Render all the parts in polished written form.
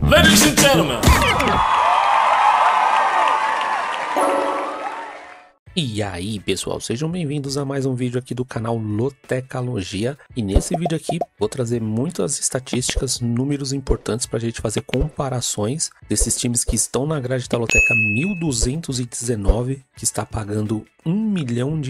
Ladies and gentlemen. E aí pessoal, sejam bem-vindos a mais um vídeo aqui do canal Lotecalogia. E nesse vídeo aqui vou trazer muitas estatísticas, números importantes para a gente fazer comparações desses times que estão na grade da Loteca 1219, que está pagando R$1 milhão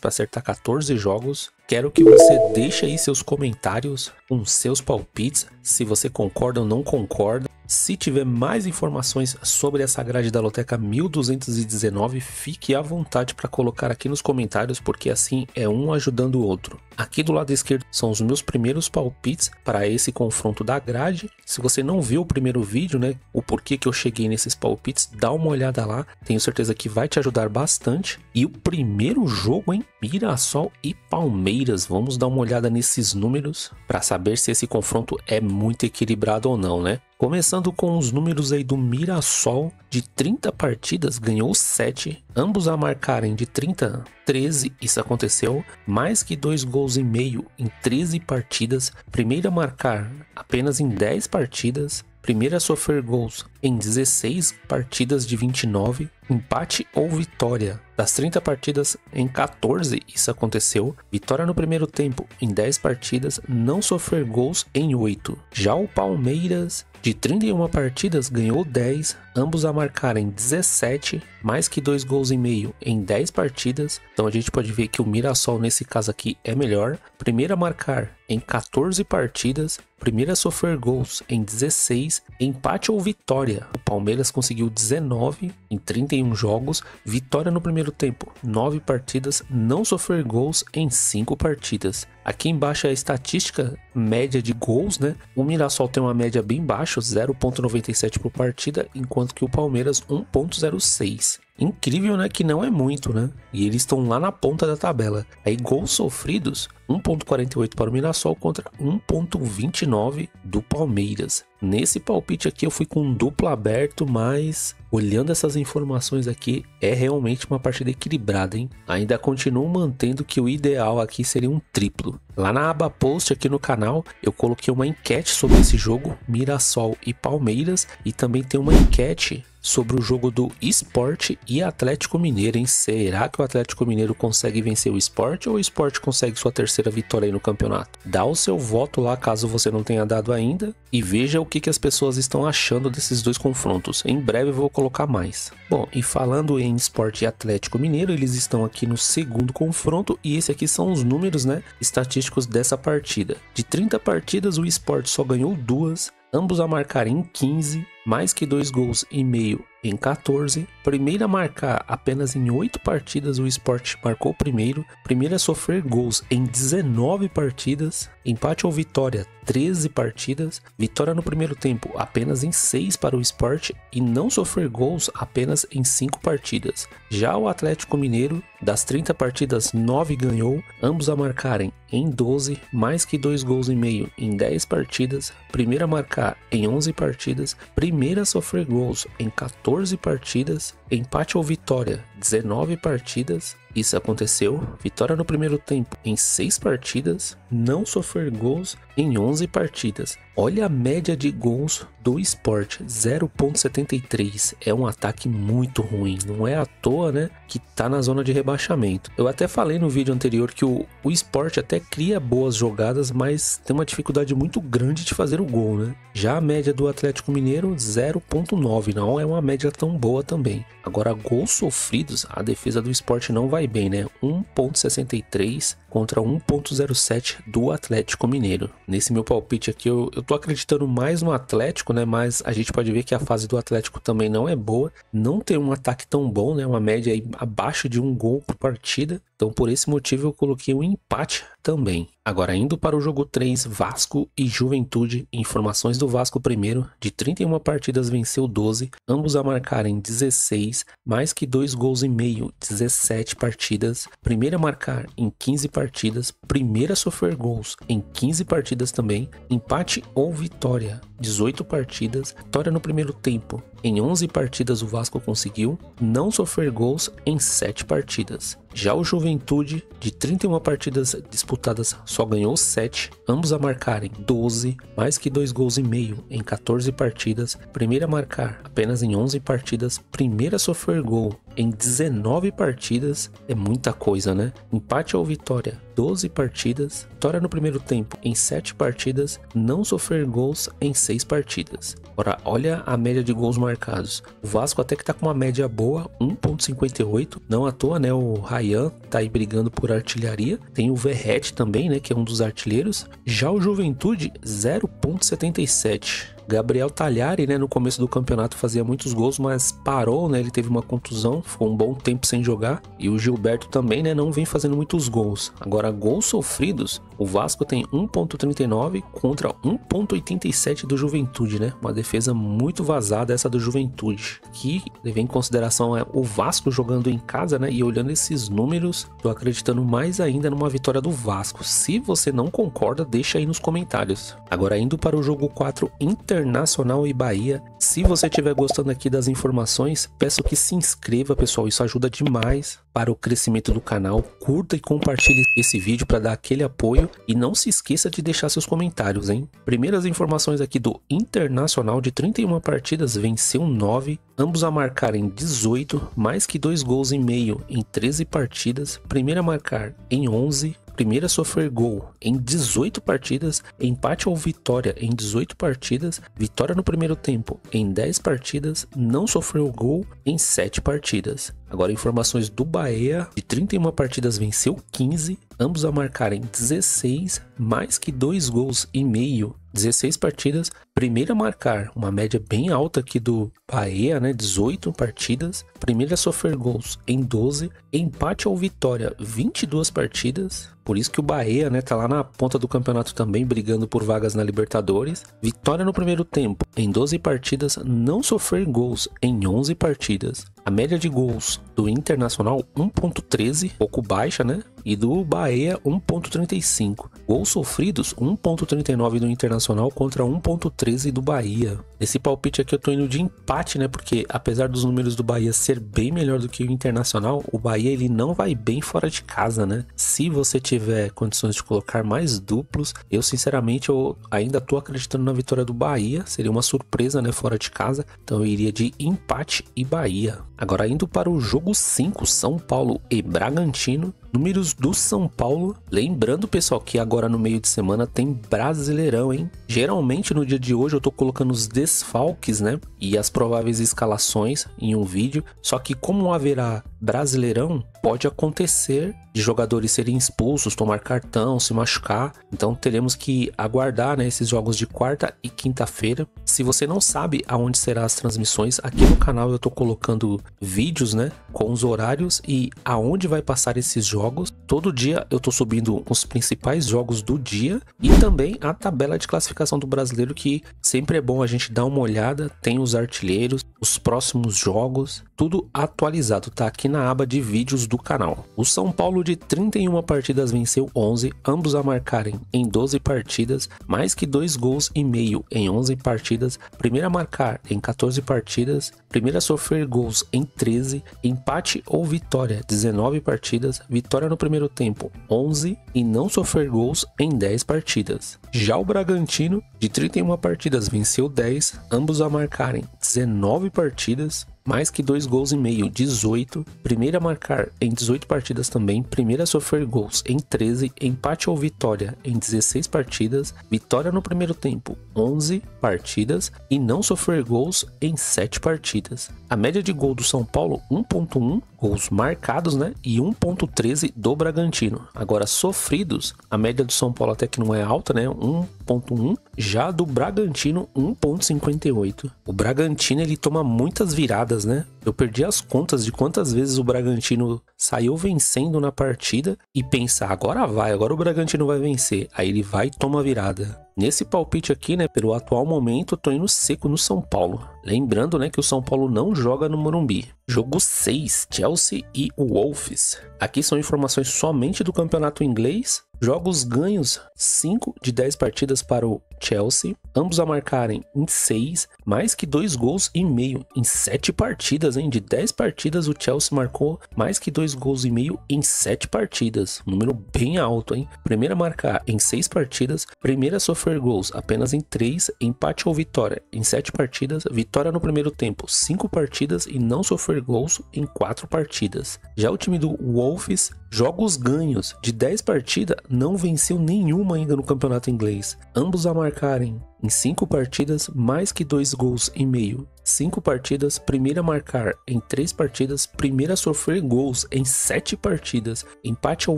para acertar 14 jogos. Quero que você deixe aí seus comentários com seus palpites, se você concorda ou não concorda. Se tiver mais informações sobre essa grade da Loteca 1219, fique à vontade para colocar aqui nos comentários, porque assim é um ajudando o outro. Aqui do lado esquerdo são os meus primeiros palpites para esse confronto da grade. Se você não viu o primeiro vídeo, né, o porquê que eu cheguei nesses palpites, dá uma olhada lá. Tenho certeza que vai te ajudar bastante. E o primeiro jogo, hein? Mirassol e Palmeiras. Vamos dar uma olhada nesses números para saber se esse confronto é muito equilibrado ou não, né? Começando com os números aí do Mirassol, de 30 partidas ganhou 7, ambos a marcarem de 30, 13, isso aconteceu, mais que 2 gols e meio em 13 partidas, primeiro a marcar apenas em 10 partidas, primeiro a sofrer gols em 16 partidas de 29, empate ou vitória das 30 partidas em 14, isso aconteceu, vitória no primeiro tempo em 10 partidas, não sofrer gols em 8. Já o Palmeiras, de 31 partidas ganhou 10, ambos a marcarem 17, mais que 2 gols e meio em 10 partidas, então a gente pode ver que o Mirassol nesse caso aqui é melhor, primeiro a marcar em 14 partidas, primeiro a sofrer gols em 16, empate ou vitória, o Palmeiras conseguiu 19 em 31 jogos, vitória no primeiro tempo, 9 partidas, não sofrer gols em 5 partidas. Aqui embaixo é a estatística média de gols, né? O Mirassol tem uma média bem baixa, 0,97 por partida, enquanto que o Palmeiras 1,06. Incrível, né? Que não é muito, né? E eles estão lá na ponta da tabela. Aí gols sofridos, 1,48 para o Mirassol contra 1,29 do Palmeiras. Nesse palpite aqui eu fui com um duplo aberto, mas olhando essas informações aqui é realmente uma partida equilibrada, hein? Ainda continuo mantendo que o ideal aqui seria um triplo. Lá na aba post aqui no canal eu coloquei uma enquete sobre esse jogo, Mirassol e Palmeiras, e também tem uma enquete sobre o jogo do Sport e Atlético Mineiro, hein? Será que o Atlético Mineiro consegue vencer o Sport ou o Sport consegue sua terceira vitória aí no campeonato? Dá o seu voto lá caso você não tenha dado ainda e veja o que as pessoas estão achando desses dois confrontos. Em breve eu vou colocar mais. Bom, e falando em Sport e Atlético Mineiro, eles estão aqui no segundo confronto e esse aqui são os números, né, estatísticos dessa partida. De 30 partidas o Sport só ganhou 2, ambos a marcarem em 15, mais que 2 gols e meio em 14, primeiro a marcar apenas em 8 partidas o Sport marcou primeiro a sofrer gols em 19 partidas, empate ou vitória 13 partidas, vitória no primeiro tempo apenas em 6 para o Sport e não sofrer gols apenas em 5 partidas. Já o Atlético Mineiro, das 30 partidas 9 ganhou, ambos a marcarem em 12, mais que 2 gols e meio em 10 partidas, primeiro a marcar em 11 partidas, primeiro a sofrer gols em 14 partidas, empate ou vitória 19 partidas, isso aconteceu, vitória no primeiro tempo em 6 partidas, não sofrer gols em 11 partidas. Olha a média de gols do Sport, 0,73, é um ataque muito ruim, não é à toa, né, que tá na zona de rebaixamento. Eu até falei no vídeo anterior que o Sport até cria boas jogadas, mas tem uma dificuldade muito grande de fazer o gol, né. Já a média do Atlético Mineiro, 0,9, não é uma média tão boa também. Agora, gols sofridos, a defesa do Sport não vai bem, né, 1,63 contra 1,07 do Atlético Mineiro. Nesse meu palpite aqui eu tô acreditando mais no Atlético, né, mas a gente pode ver que a fase do Atlético também não é boa, não tem um ataque tão bom, né, uma média aí abaixo de 1 gol por partida, então por esse motivo eu coloquei um empate também. Agora indo para o jogo 3, Vasco e Juventude, informações do Vasco primeiro, de 31 partidas venceu 12, ambos a marcarem 16, mais que 2 gols e meio, 17 partidas. partidas, primeira a marcar em 15 partidas, primeira a sofrer gols em 15 partidas também, empate ou vitória, 18 partidas, vitória no primeiro tempo, em 11 partidas o Vasco conseguiu, não sofrer gols em 7 partidas. Já o Juventude, de 31 partidas disputadas, só ganhou 7, ambos a marcarem 12, mais que 2 gols e meio em 14 partidas, primeira a marcar apenas em 11 partidas, primeira a sofrer gol em 19 partidas, é muita coisa, né? Empate ou vitória, 12 partidas, vitória no primeiro tempo em 7 partidas, não sofrer gols em 6 partidas. Agora, olha a média de gols marcados. O Vasco até que tá com uma média boa, 1.58, não à toa, né? O Ryan tá aí brigando por artilharia. Tem o Verratti também, né? Que é um dos artilheiros. Já o Juventude, 0.77. Gabriel Talhari, né, no começo do campeonato fazia muitos gols, mas parou, né, ele teve uma contusão, ficou um bom tempo sem jogar. E o Gilberto também, né, não vem fazendo muitos gols. Agora, gols sofridos, o Vasco tem 1.39 contra 1.87 do Juventude, né, uma defesa muito vazada essa do Juventude, que leva em consideração o Vasco jogando em casa, né, e olhando esses números, tô acreditando mais ainda numa vitória do Vasco. Se você não concorda, deixa aí nos comentários. Agora, indo para o jogo 4, Internacional e Bahia. Se você estiver gostando aqui das informações, peço que se inscreva, pessoal, isso ajuda demais para o crescimento do canal. Curta e compartilhe esse vídeo para dar aquele apoio e não se esqueça de deixar seus comentários, hein? Primeiras informações aqui do Internacional, de 31 partidas, venceu 9, ambos a marcarem 18, mais que 2 gols e meio em 13 partidas, primeira a marcar em 11, primeira a sofrer gol em 18 partidas, empate ou vitória em 18 partidas, vitória no primeiro tempo em 10 partidas, não sofreu gol em 7 partidas. Agora, informações do Bahia, de 31 partidas venceu 15, ambos a marcarem 16, mais que 2 gols e meio, 16 partidas, primeira a marcar, uma média bem alta aqui do Bahia, né, 18 partidas, primeira a sofrer gols em 12, empate ou vitória 22 partidas, por isso que o Bahia, né, tá lá na ponta do campeonato também, brigando por vagas na Libertadores, vitória no primeiro tempo em 12 partidas, não sofrer gols em 11 partidas. A média de gols do Internacional 1.13, pouco baixa, né? E do Bahia 1.35. Gols sofridos 1.39 do Internacional contra 1.13 do Bahia. Nesse palpite aqui eu tô indo de empate, né? Porque apesar dos números do Bahia ser bem melhor do que o Internacional, o Bahia ele não vai bem fora de casa, né? Se você tiver condições de colocar mais duplos, eu sinceramente eu ainda tô acreditando na vitória do Bahia. Seria uma surpresa, né? Fora de casa. Então eu iria de empate e Bahia. Agora indo para o jogo 5, São Paulo e Bragantino. Números do São Paulo, lembrando, pessoal, que agora no meio de semana tem Brasileirão, hein? Geralmente no dia de hoje eu tô colocando os desfalques, né? E as prováveis escalações em um vídeo, só que como haverá Brasileirão, pode acontecer de jogadores serem expulsos, tomar cartão, se machucar, então teremos que aguardar, né, esses jogos de quarta e quinta-feira. Se você não sabe aonde serão as transmissões, aqui no canal eu tô colocando vídeos, né, com os horários e aonde vai passar esses jogos. Todo dia eu tô subindo os principais jogos do dia e também a tabela de classificação do Brasileiro, que sempre é bom a gente dar uma olhada, tem os artilheiros, os próximos jogos, tudo atualizado, tá aqui na aba de vídeos do canal. O São Paulo de 31 partidas venceu 11, ambos a marcarem em 12 partidas, mais que 2 gols e meio em 11 partidas, primeira a marcar em 14 partidas, primeira a sofrer gols em 13, empate ou vitória 19 partidas, vitória no primeiro tempo 11 e não sofrer gols em 10 partidas. Já o Bragantino de 31 partidas venceu 10, ambos a marcarem 19 partidas, mais que 2 gols e meio, 18, primeira a marcar em 18 partidas também, primeira a sofrer gols em 13, empate ou vitória em 16 partidas, vitória no primeiro tempo, 11 partidas e não sofrer gols em 7 partidas. A média de gol do São Paulo, 1.1 gols marcados, né, e 1.13 do Bragantino. Agora, sofridos, a média do São Paulo até que não é alta, né, 1.1, já do Bragantino, 1.58. O Bragantino, ele toma muitas viradas, né? Eu perdi as contas de quantas vezes o Bragantino saiu vencendo na partida e pensa, agora o Bragantino vai vencer. Aí ele vai e toma a virada. Nesse palpite aqui, né, pelo atual momento, eu tô indo seco no São Paulo. Lembrando, né, que o São Paulo não joga no Morumbi. Jogo 6, Chelsea e Wolves. Aqui são informações somente do campeonato inglês. Jogos ganhos, 5 de 10 partidas para o Chelsea, ambos a marcarem em 6, mais que 2 gols e meio em 7 partidas, hein? De 10 partidas o Chelsea marcou mais que 2 gols e meio em 7 partidas, um número bem alto, hein? Primeira a marcar em 6 partidas, primeira a sofrer gols apenas em 3, empate ou vitória em 7 partidas, vitória no primeiro tempo, 5 partidas e não sofrer gols em 4 partidas. Já o time do Wolves, jogos ganhos de 10 partidas, não venceu nenhuma ainda no campeonato inglês. Ambos a marcarem em 5 partidas, mais que 2 gols e meio. 5 partidas, primeira a marcar em 3 partidas, primeira a sofrer gols em 7 partidas. Empate ou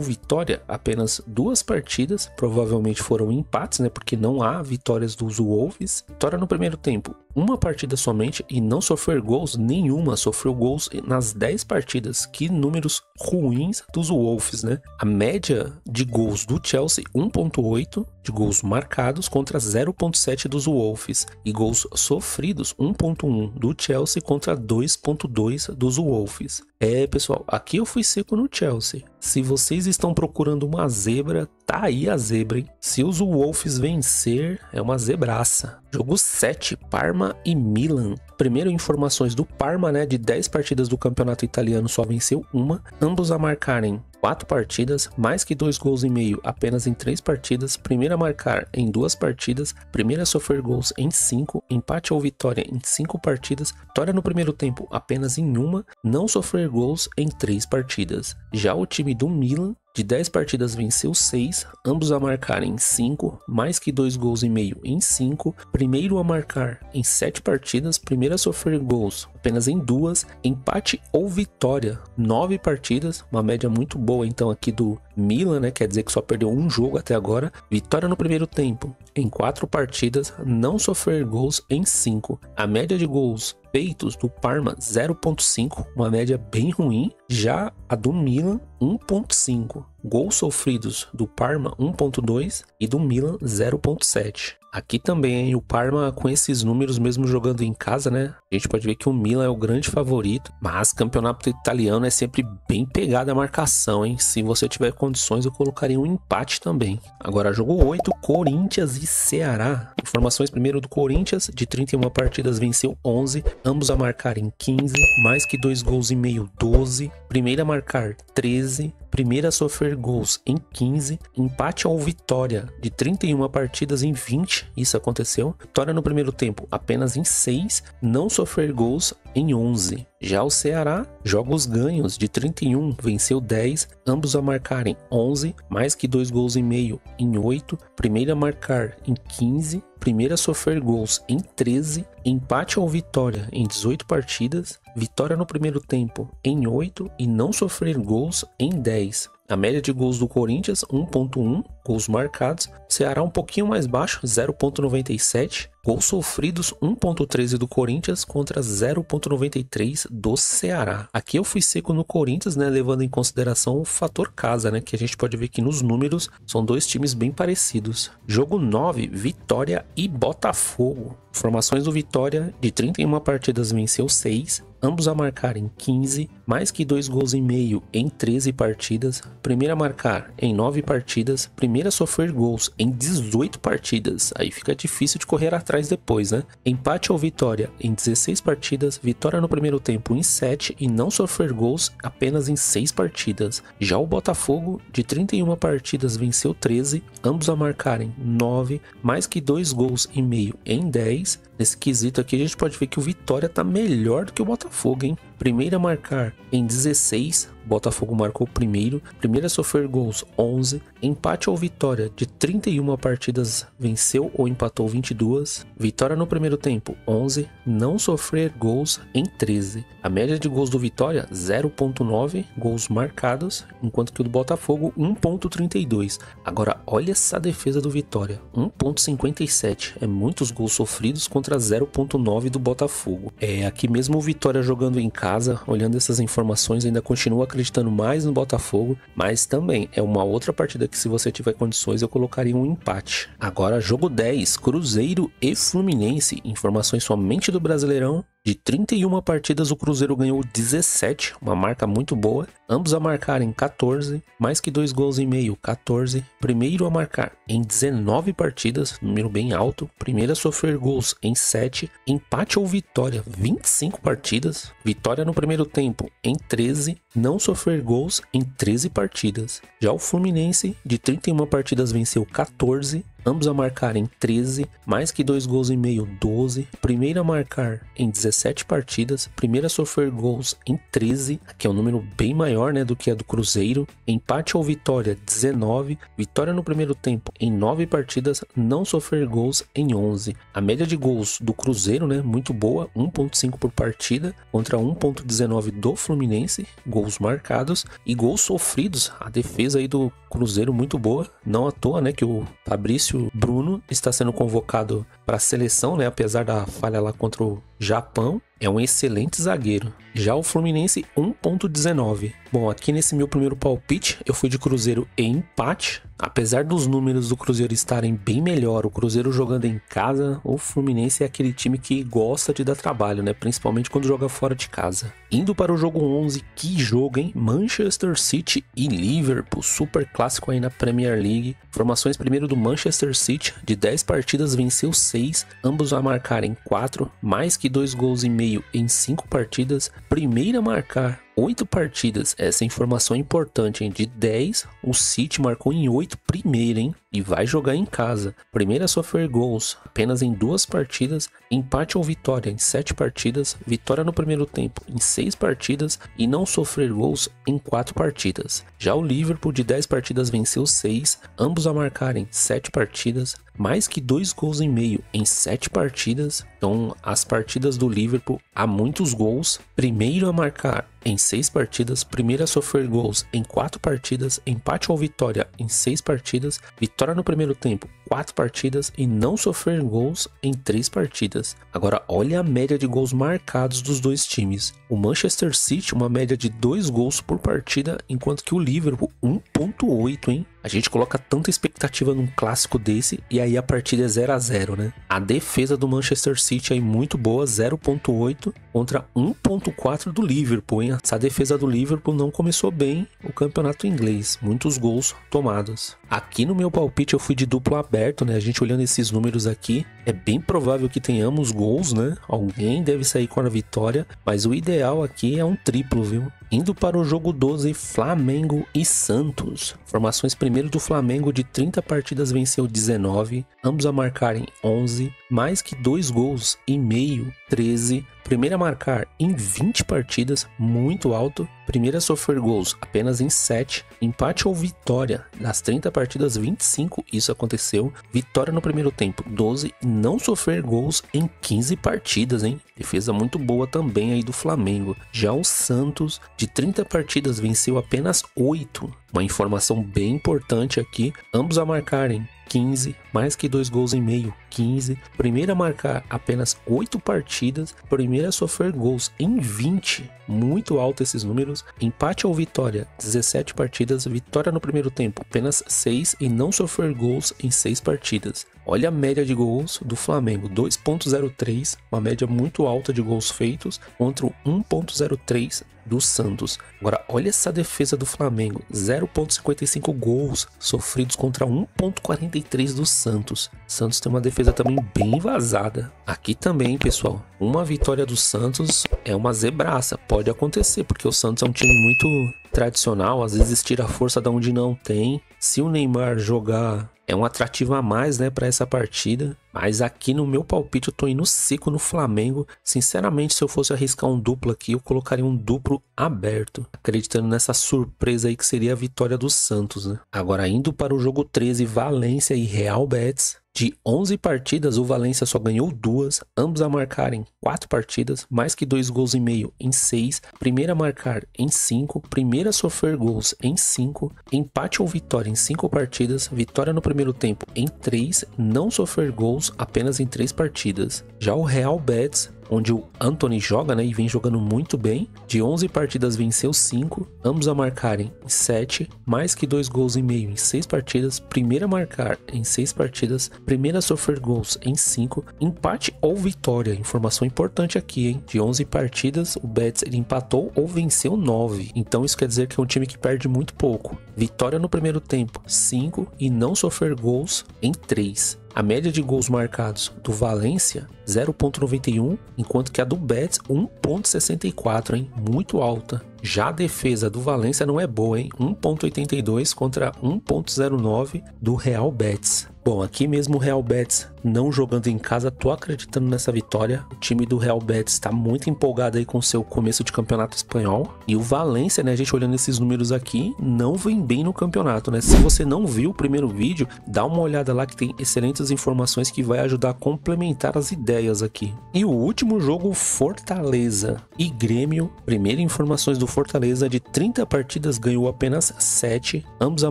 vitória, apenas 2 partidas, provavelmente foram empates, né? Porque não há vitórias dos Wolves. Vitória no primeiro tempo, uma partida somente e não sofrer gols nenhuma, sofreu gols nas 10 partidas. Que números ruins dos Wolves, né? A média de gols do Chelsea, 1.8 de gols marcados contra 0.7 dos Wolves, e gols sofridos, 1.1 do Chelsea contra 2.2 dos Wolves. Pessoal, aqui eu fui seco no Chelsea. Se vocês estão procurando uma zebra, tá aí a zebra, hein? Se os Wolves vencer, é uma zebraça. Jogo 7, Parma e Milan. Primeiro, informações do Parma, né? De 10 partidas do campeonato italiano, só venceu uma. Ambos a marcarem 4 partidas, mais que 2 gols e meio apenas em 3 partidas, primeira a marcar em 2 partidas, primeira a sofrer gols em 5, empate ou vitória em 5 partidas, vitória no primeiro tempo apenas em uma, não sofrer gols em 3 partidas. Já o time do Milan, de 10 partidas venceu 6, ambos a marcar em 5, mais que 2 gols e meio em 5, primeiro a marcar em 7 partidas, primeiro a sofrer gols apenas em 2, empate ou vitória, 9 partidas, uma média muito boa então aqui do Milan, né? Quer dizer que só perdeu um jogo até agora, vitória no primeiro tempo em 4 partidas, não sofrer gols em 5, a média de gols feitos do Parma 0.5, uma média bem ruim. Já a do Milan 1.5, gols sofridos do Parma 1.2 e do Milan 0.7. Aqui também o Parma com esses números mesmo jogando em casa, né? A gente pode ver que o Milan é o grande favorito, mas campeonato italiano é sempre bem pegada a marcação, hein? Se você tiver condições, eu colocaria um empate também. Agora, jogo 8, Corinthians e Ceará. Informações primeiro do Corinthians, de 31 partidas venceu 11, ambos a marcar em 15, mais que 2 gols e meio 12, primeira a marcar 13, primeira a sofrer gols em 15, empate ou vitória de 31 partidas em 20, isso aconteceu. Vitória no primeiro tempo apenas em 6, não sofrer gols em 11. Já o Ceará, jogos ganhos de 31, venceu 10, ambos a marcarem 11, mais que 2 gols e meio em 8, primeira a marcar em 15, primeira a sofrer gols em 13, empate ou vitória em 18 partidas, vitória no primeiro tempo em 8 e não sofrer gols em 10. A média de gols do Corinthians, 1.1 gols marcados. Ceará um pouquinho mais baixo, 0.97. Gols sofridos, 1.13 do Corinthians contra 0.93 do Ceará. Aqui eu fui seco no Corinthians, né, levando em consideração o fator casa, né, que a gente pode ver que nos números são dois times bem parecidos. Jogo 9, Vitória e Botafogo. Informações do Vitória, de 31 partidas venceu 6, ambos a marcar em 15, mais que 2 gols e meio em 13 partidas, primeira a marcar em 9 partidas, primeira a sofrer gols em 18 partidas, aí fica difícil de correr atrás depois, né? Empate ou vitória em 16 partidas, vitória no primeiro tempo em 7 e não sofrer gols apenas em 6 partidas. Já o Botafogo, de 31 partidas venceu 13, ambos a marcarem 9, mais que 2 gols e meio em 10. Nesse quesito aqui a gente pode ver que o Vitória tá melhor do que o Botafogo, hein? Primeira a marcar em 16, Botafogo marcou primeiro, primeira a sofrer gols 11, empate ou vitória de 31 partidas venceu ou empatou 22, vitória no primeiro tempo 11, não sofrer gols em 13. A média de gols do Vitória 0.9 gols marcados, enquanto que o do Botafogo 1.32. Agora olha essa defesa do Vitória, 1.57, é muitos gols sofridos contra 0.9 do Botafogo. Aqui mesmo o Vitória jogando em casa casa, olhando essas informações, ainda continuo acreditando mais no Botafogo, mas também é uma outra partida que, se você tiver condições, eu colocaria um empate. Agora, jogo 10, Cruzeiro e Fluminense, informações somente do Brasileirão. De 31 partidas, o Cruzeiro ganhou 17, uma marca muito boa. Ambos a marcar em 14, mais que 2 gols e meio, 14. Primeiro a marcar em 19 partidas, número bem alto. Primeiro a sofrer gols em 7. Empate ou vitória, 25 partidas. Vitória no primeiro tempo em 13. Não sofrer gols em 13 partidas. Já o Fluminense, de 31 partidas, venceu 14. Ambos a marcar em 13, mais que 2 gols e meio, 12. Primeiro a marcar em 17 partidas, primeiro a sofrer gols em 13, que é um número bem maior, né, do que a do Cruzeiro. Empate ou vitória, 19. Vitória no primeiro tempo em 9 partidas, não sofrer gols em 11. A média de gols do Cruzeiro, né, muito boa, 1.5 por partida, contra 1.19 do Fluminense, gols marcados e gols sofridos. A defesa aí do Cruzeiro muito boa, não à toa, né, que o Fabrício Bruno está sendo convocado para a seleção, né? Apesar da falha lá contra o Japão, é um excelente zagueiro. Já o Fluminense, 1.19. Bom, aqui nesse meu primeiro palpite, eu fui de Cruzeiro e empate. Apesar dos números do Cruzeiro estarem bem melhor, o Cruzeiro jogando em casa, o Fluminense é aquele time que gosta de dar trabalho, né? Principalmente quando joga fora de casa. Indo para o jogo 11, que jogo, hein? Manchester City e Liverpool, super clássico aí na Premier League. Informações primeiro do Manchester City, de 10 partidas venceu 6, ambos a marcar em 4, mais que 2 gols e meio em 5 partidas. Primeiro a marcar 8 partidas, essa informação é importante, hein? De 10, o City marcou em 8 primeiro, hein? E vai jogar em casa. Primeiro a sofrer gols apenas em 2 partidas, empate ou vitória em 7 partidas, vitória no primeiro tempo em 6 partidas e não sofrer gols em 4 partidas. Já o Liverpool, de 10 partidas venceu 6, ambos a marcarem 7 partidas, mais que 2 gols e meio em 7 partidas. Então, as partidas do Liverpool há muitos gols. Primeiro a marcar em 6 partidas, primeiro a sofrer gols em 4 partidas, empate ou vitória em 6 partidas, vitória no primeiro tempo, 4 partidas e não sofrer gols em 3 partidas. Agora, olha a média de gols marcados dos dois times. O Manchester City, uma média de 2 gols por partida, enquanto que o Liverpool, 1.8, hein? A gente coloca tanta expectativa num clássico desse e aí a partida é 0-0, né? A defesa do Manchester City aí muito boa, 0.8 contra 1.4 do Liverpool, hein? Essa defesa do Liverpool não começou bem o campeonato inglês, muitos gols tomados. Aqui no meu palpite eu fui de duplo aberto, né? A gente olhando esses números aqui, é bem provável que tenhamos gols, né? Alguém deve sair com a vitória, mas o ideal aqui é um triplo, viu? Indo para o jogo 12, Flamengo e Santos. Formações primeiro do Flamengo, de 30 partidas venceu 19, ambos a marcarem 11, mais que 2 gols e meio, 13. Primeiro a marcar em 20 partidas, muito alto. Primeiro a sofrer gols apenas em 7. Empate ou vitória das 30 partidas, 25, isso aconteceu. Vitória no primeiro tempo, 12. E não sofrer gols em 15 partidas, hein? Defesa muito boa também aí do Flamengo. Já o Santos, de 30 partidas, venceu apenas 8. Uma informação bem importante aqui. Ambos a marcarem 15, mais que 2 gols e meio, 15. Primeiro a marcar apenas 8 partidas, primeiro a sofrer gols em 20, muito alto esses números. Empate ou vitória, 17 partidas, vitória no primeiro tempo, apenas 6 e não sofrer gols em 6 partidas. Olha a média de gols do Flamengo, 2.03, uma média muito alta de gols feitos, contra o 1.03 do Santos. Agora, olha essa defesa do Flamengo, 0.55 gols sofridos contra 1.43 do Santos. Santos tem uma defesa também bem vazada. Aqui também, pessoal, uma vitória do Santos é uma zebraça, pode acontecer, porque o Santos é um time muito tradicional, às vezes tira a força da onde não tem. Se o Neymar jogar, é um atrativo a mais, né, para essa partida. Mas aqui no meu palpite eu tô indo seco no Flamengo. Sinceramente, se eu fosse arriscar um duplo aqui, eu colocaria um duplo aberto, acreditando nessa surpresa aí que seria a vitória do Santos, né? Agora, indo para o jogo 13, Valência e Real Betis. De 11 partidas, o Valência só ganhou 2, ambos a marcarem 4 partidas, mais que 2 gols e meio em 6, primeiro a marcar em 5, primeiro a sofrer gols em 5, empate ou vitória em 5 partidas, vitória no primeiro tempo em 3, não sofrer gols apenas em 3 partidas. Já o Real Betis, onde o Antony joga, né, e vem jogando muito bem. De 11 partidas venceu 5, ambos a marcarem em 7, mais que 2 gols e meio em 6 partidas, primeira a marcar em 6 partidas, primeira a sofrer gols em 5, empate ou vitória. Informação importante aqui, hein? De 11 partidas, o Betis ele empatou ou venceu 9. Então isso quer dizer que é um time que perde muito pouco. Vitória no primeiro tempo, 5, e não sofrer gols em 3. A média de gols marcados do Valência, 0,91, enquanto que a do Betis, 1,64, hein? Muito alta. Já a defesa do Valência não é boa, hein? 1,82 contra 1,09 do Real Betis. Bom, aqui mesmo o Real Betis não jogando em casa, tô acreditando nessa vitória. O time do Real Betis tá muito empolgado aí com o seu começo de campeonato espanhol. E o Valência, né, a gente olhando esses números aqui, não vem bem no campeonato, né? Se você não viu o primeiro vídeo, dá uma olhada lá que tem excelentes informações que vai ajudar a complementar as ideias aqui. E o último jogo, Fortaleza e Grêmio. Primeiro, informações do Fortaleza: de 30 partidas ganhou apenas 7, ambos a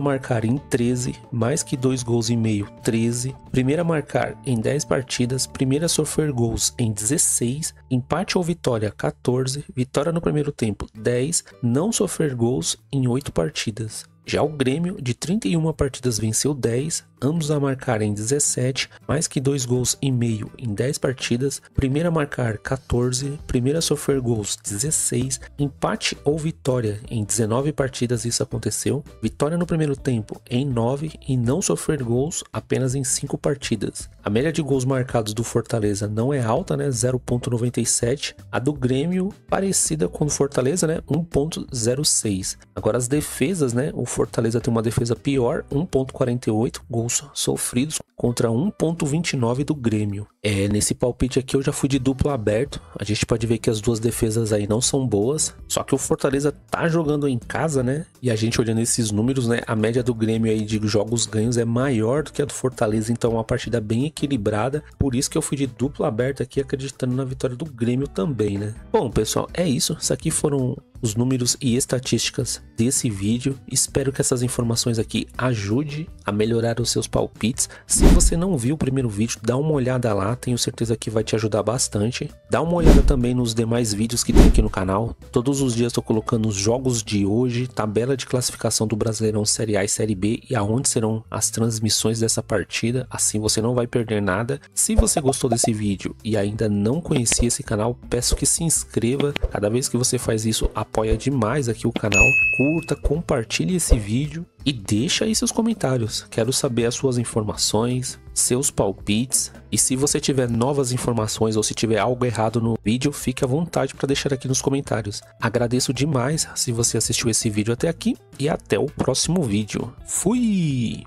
marcar em 13, mais que 2 gols e meio, 13, primeira a marcar em 10 partidas, primeira a sofrer gols em 16, empate ou vitória 14, vitória no primeiro tempo 10, não sofrer gols em 8 partidas. Já o Grêmio, de 31 partidas venceu 10, ambos a marcar em 17, mais que 2 gols e meio em 10 partidas, primeira a marcar 14, primeira a sofrer gols 16, empate ou vitória em 19 partidas, isso aconteceu, vitória no primeiro tempo em 9 e não sofrer gols apenas em 5 partidas. A média de gols marcados do Fortaleza não é alta, né, 0,97, a do Grêmio parecida com o do Fortaleza, né, 1,06. Agora as defesas, né, o Fortaleza tem uma defesa pior, 1,48 gols sofridos contra 1,29 do Grêmio. Nesse palpite aqui eu já fui de duplo aberto. A gente pode ver que as duas defesas aí não são boas, só que o Fortaleza tá jogando em casa, né? E a gente olhando esses números, né, a média do Grêmio aí de jogos ganhos é maior do que a do Fortaleza, então é uma partida bem equilibrada. Por isso que eu fui de duplo aberto aqui, acreditando na vitória do Grêmio também, né? Bom, pessoal, é isso. Isso aqui foram os números e estatísticas desse vídeo. Espero que essas informações aqui ajudem a melhorar os seus palpites. Se você não viu o primeiro vídeo, dá uma olhada lá, tenho certeza que vai te ajudar bastante. Dá uma olhada também nos demais vídeos que tem aqui no canal. Todos os dias estou colocando os jogos de hoje, tabela de classificação do Brasileirão Série A e Série B e aonde serão as transmissões dessa partida, assim você não vai perder nada. Se você gostou desse vídeo e ainda não conhecia esse canal, peço que se inscreva. Cada vez que você faz isso, apoia demais aqui o canal. Curta, compartilhe esse vídeo e deixa aí seus comentários. Quero saber as suas informações, seus palpites, e se você tiver novas informações ou se tiver algo errado no vídeo, fique à vontade para deixar aqui nos comentários. Agradeço demais se você assistiu esse vídeo até aqui e até o próximo vídeo. Fui!